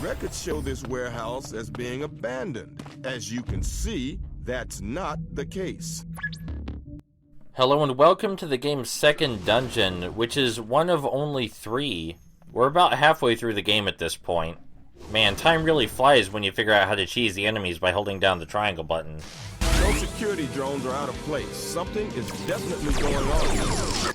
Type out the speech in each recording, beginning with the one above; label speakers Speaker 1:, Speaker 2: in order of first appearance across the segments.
Speaker 1: Records show this warehouse as being abandoned. As you can see, that's not the case.
Speaker 2: Hello and welcome to the game's second dungeon, which is one of only 3. We're about halfway through the game at this point. Man, time really flies when you figure out how to cheese the enemies by holding down the triangle button.
Speaker 1: Those security drones are out of place. Something is definitely going on.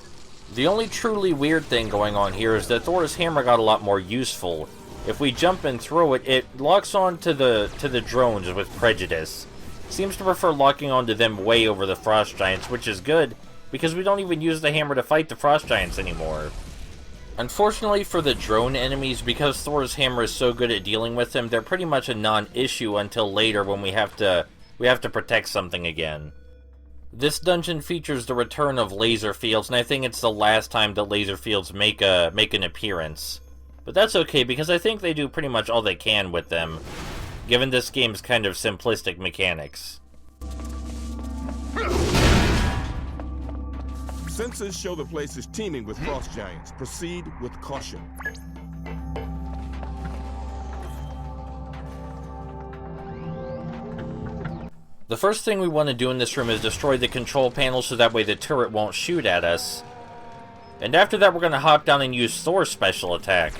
Speaker 2: The only truly weird thing going on here is that Thor's hammer got a lot more useful. If we jump and throw it, it locks on to the drones with prejudice. Seems to prefer locking onto them way over the frost giants, which is good, because we don't even use the hammer to fight the frost giants anymore. Unfortunately for the drone enemies, because Thor's hammer is so good at dealing with them, they're pretty much a non-issue until later when we have to protect something again. This dungeon features the return of laser fields, and I think it's the last time that laser fields make an appearance. But that's okay, because I think they do pretty much all they can with them, given this game's kind of simplistic mechanics.
Speaker 1: Sensors show the place is teeming with frost giants. Proceed with caution.
Speaker 2: The first thing we want to do in this room is destroy the control panel so that way the turret won't shoot at us. And after that we're going to hop down and use Thor's special attack.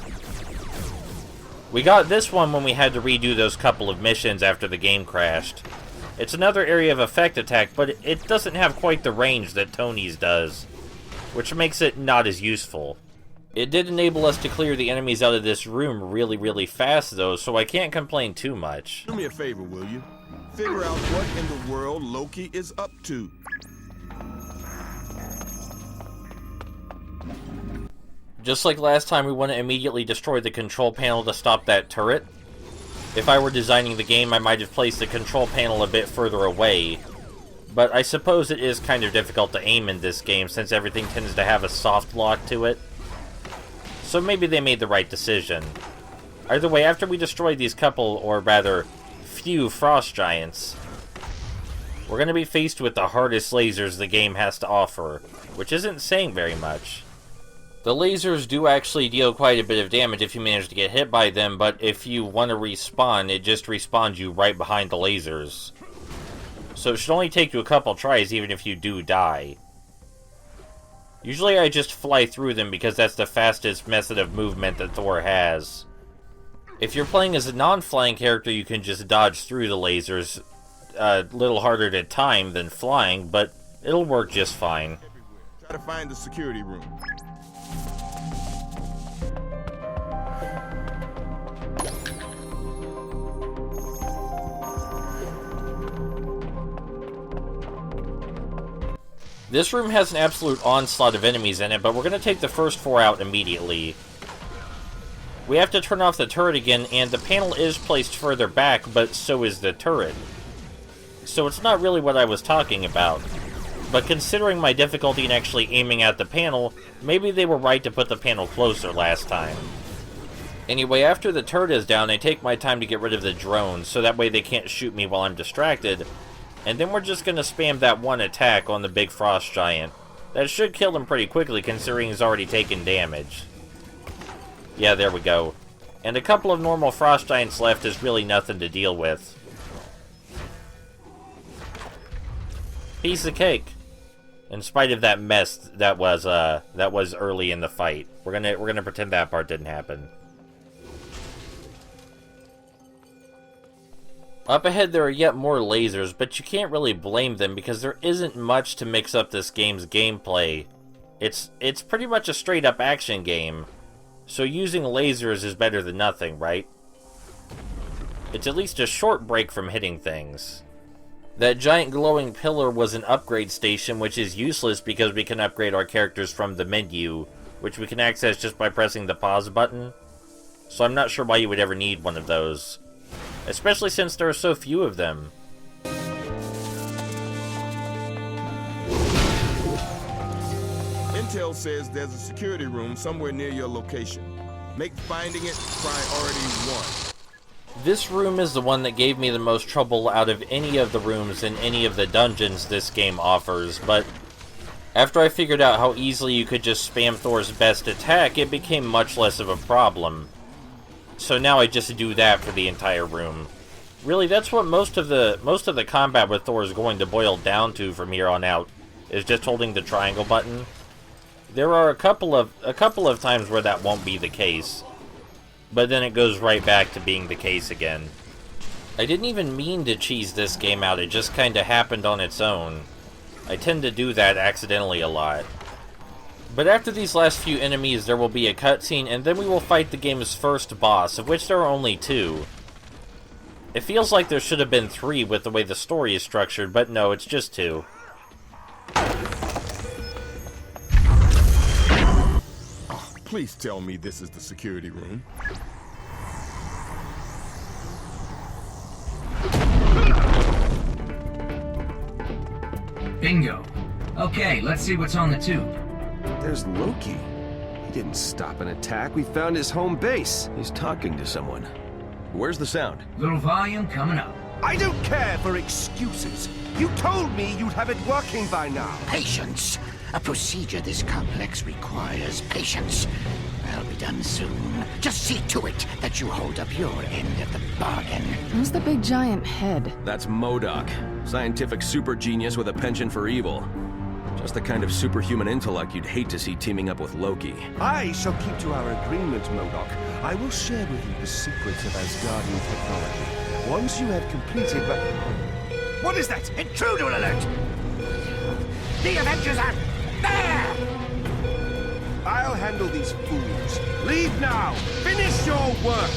Speaker 2: We got this one when we had to redo those couple of missions after the game crashed. It's another area of effect attack, but it doesn't have quite the range that Tony's does, which makes it not as useful. It did enable us to clear the enemies out of this room really, really fast though, so I can't complain too much.
Speaker 1: Do me a favor, will you? Figure out what in the world Loki is up to.
Speaker 2: Just like last time, we want to immediately destroy the control panel to stop that turret. If I were designing the game, I might have placed the control panel a bit further away. But I suppose it is kind of difficult to aim in this game since everything tends to have a soft lock to it. So maybe they made the right decision. Either way, after we destroy these couple, or rather, few frost giants, we're going to be faced with the hardest lasers the game has to offer, which isn't saying very much. The lasers do actually deal quite a bit of damage if you manage to get hit by them, but if you want to respawn, it just respawns you right behind the lasers. So it should only take you a couple tries even if you do die. Usually I just fly through them because that's the fastest method of movement that Thor has. If you're playing as a non-flying character, you can just dodge through the lasers. A little harder to time than flying, but it'll work just fine.
Speaker 1: Try to find the security room.
Speaker 2: This room has an absolute onslaught of enemies in it, but we're going to take the first 4 out immediately. We have to turn off the turret again, and the panel is placed further back, but so is the turret. So it's not really what I was talking about. But considering my difficulty in actually aiming at the panel, maybe they were right to put the panel closer last time. Anyway, after the turret is down, I take my time to get rid of the drones, so that way they can't shoot me while I'm distracted. And then we're just going to spam that one attack on the big frost giant. That should kill him pretty quickly considering he's already taken damage. Yeah, there we go. And a couple of normal frost giants left is really nothing to deal with. Piece of cake. In spite of that mess that was early in the fight. We're gonna pretend that part didn't happen. Up ahead there are yet more lasers, but you can't really blame them because there isn't much to mix up this game's gameplay. It's pretty much a straight up action game. So using lasers is better than nothing, right? It's at least a short break from hitting things. That giant glowing pillar was an upgrade station, which is useless because we can upgrade our characters from the menu, which we can access just by pressing the pause button. So I'm not sure why you would ever need one of those. Especially since there are so few of them.
Speaker 1: Intel says there's a security room somewhere near your location. Make finding it priority 1.
Speaker 2: This room is the one that gave me the most trouble out of any of the rooms in any of the dungeons this game offers, but after I figured out how easily you could just spam Thor's best attack, it became much less of a problem. So now I just do that for the entire room. Really, that's what most of the combat with Thor is going to boil down to from here on out, is just holding the triangle button. There are a couple of times where that won't be the case, but then it goes right back to being the case again. I didn't even mean to cheese this game out, it just kinda happened on its own. I tend to do that accidentally a lot. But after these last few enemies, there will be a cutscene, and then we will fight the game's first boss, of which there are only 2. It feels like there should have been 3 with the way the story is structured, but no, it's just 2.
Speaker 1: Oh, please tell me this is the security room.
Speaker 3: Bingo. Okay, let's see what's on the tube.
Speaker 4: There's Loki. He didn't stop an attack. We found his home base. He's talking to someone. Where's the sound?
Speaker 3: Little volume coming up.
Speaker 5: I don't care for excuses. You told me you'd have it working by now.
Speaker 6: Patience. A procedure this complex requires patience. I'll be done soon. Just see to it that you hold up your end of the bargain.
Speaker 7: Who's the big giant head?
Speaker 4: That's MODOK. Scientific super genius with a penchant for evil. Just the kind of superhuman intellect you'd hate to see teaming up with Loki.
Speaker 5: I shall keep to our agreement, MODOK. I will share with you the secrets of Asgardian technology. Once you have completed my... What is that?
Speaker 6: Intruder alert! The Avengers are there!
Speaker 5: I'll handle these fools. Leave now! Finish your work!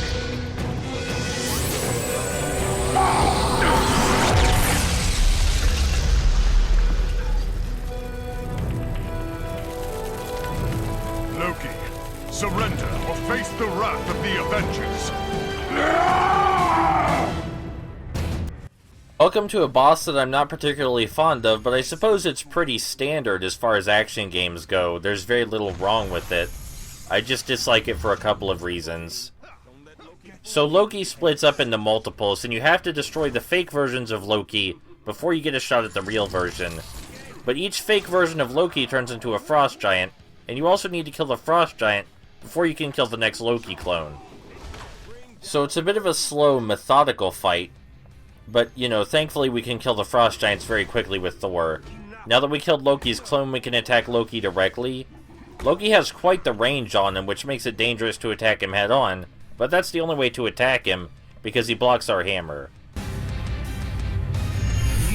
Speaker 8: Loki, surrender or face the wrath of the Avengers.
Speaker 2: Welcome to a boss that I'm not particularly fond of, but I suppose it's pretty standard as far as action games go. There's very little wrong with it. I just dislike it for a couple of reasons. So Loki splits up into multiples, and you have to destroy the fake versions of Loki before you get a shot at the real version. But each fake version of Loki turns into a frost giant, and you also need to kill the frost giant before you can kill the next Loki clone. So it's a bit of a slow, methodical fight. But, you know, thankfully we can kill the frost giants very quickly with Thor. Now that we killed Loki's clone, we can attack Loki directly. Loki has quite the range on him, which makes it dangerous to attack him head-on, but that's the only way to attack him, because he blocks our hammer.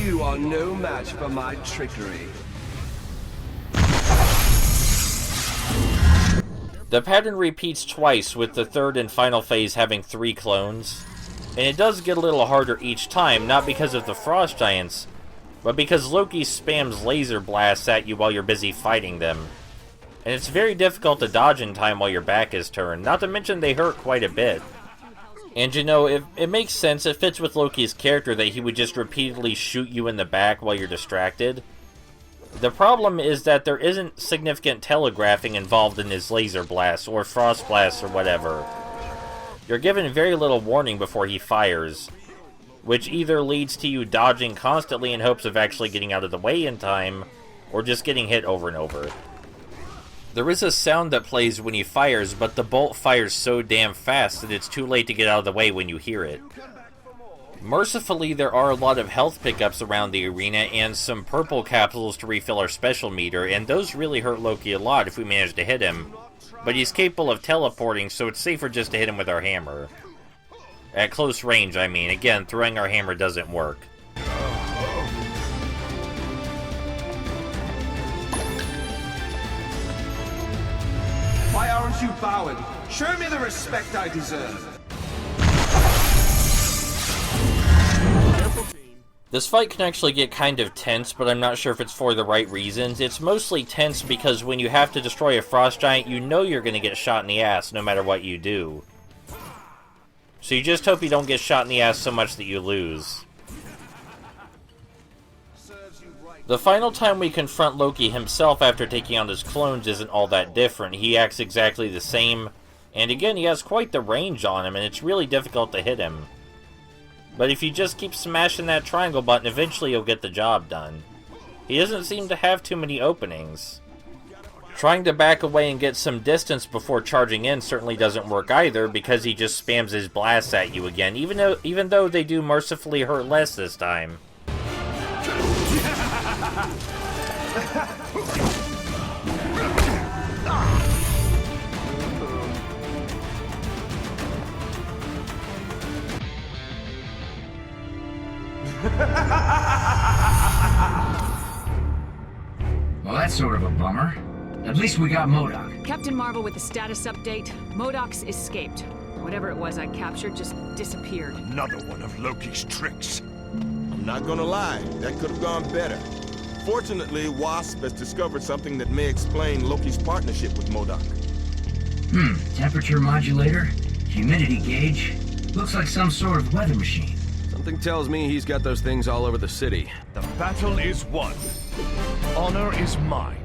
Speaker 5: You are no match for my trickery.
Speaker 2: The pattern repeats twice, with the third and final phase having 3 clones. And it does get a little harder each time, not because of the frost giants, but because Loki spams laser blasts at you while you're busy fighting them. And it's very difficult to dodge in time while your back is turned, not to mention they hurt quite a bit. And you know, it makes sense, it fits with Loki's character that he would just repeatedly shoot you in the back while you're distracted. The problem is that there isn't significant telegraphing involved in his laser blasts, or frost blasts, or whatever. You're given very little warning before he fires, which either leads to you dodging constantly in hopes of actually getting out of the way in time, or just getting hit over and over. There is a sound that plays when he fires, but the bolt fires so damn fast that it's too late to get out of the way when you hear it. Mercifully, there are a lot of health pickups around the arena, and some purple capsules to refill our special meter, and those really hurt Loki a lot if we manage to hit him. But he's capable of teleporting, so it's safer just to hit him with our hammer. At close range, I mean. Again, throwing our hammer doesn't work.
Speaker 5: Why aren't you bowing? Show me the respect I deserve.
Speaker 2: This fight can actually get kind of tense, but I'm not sure if it's for the right reasons. It's mostly tense because when you have to destroy a frost giant, you know you're going to get shot in the ass no matter what you do. So you just hope you don't get shot in the ass so much that you lose. The final time we confront Loki himself after taking out his clones isn't all that different. He acts exactly the same, and again, he has quite the range on him, and it's really difficult to hit him. But if you just keep smashing that triangle button, eventually you'll get the job done. He doesn't seem to have too many openings. Trying to back away and get some distance before charging in certainly doesn't work either, because he just spams his blasts at you again, even though they do mercifully hurt less this time.
Speaker 3: Well, that's sort of a bummer. At least we got MODOK.
Speaker 9: Captain Marvel with the status update. MODOK's escaped. Whatever it was I captured just disappeared.
Speaker 8: Another one of Loki's tricks.
Speaker 1: I'm not gonna lie, that could have gone better. Fortunately, Wasp has discovered something that may explain Loki's partnership with MODOK.
Speaker 3: Temperature modulator, humidity gauge. Looks like some sort of weather machine.
Speaker 4: Something tells me he's got those things all over the city.
Speaker 8: The battle is won. Honor is mine.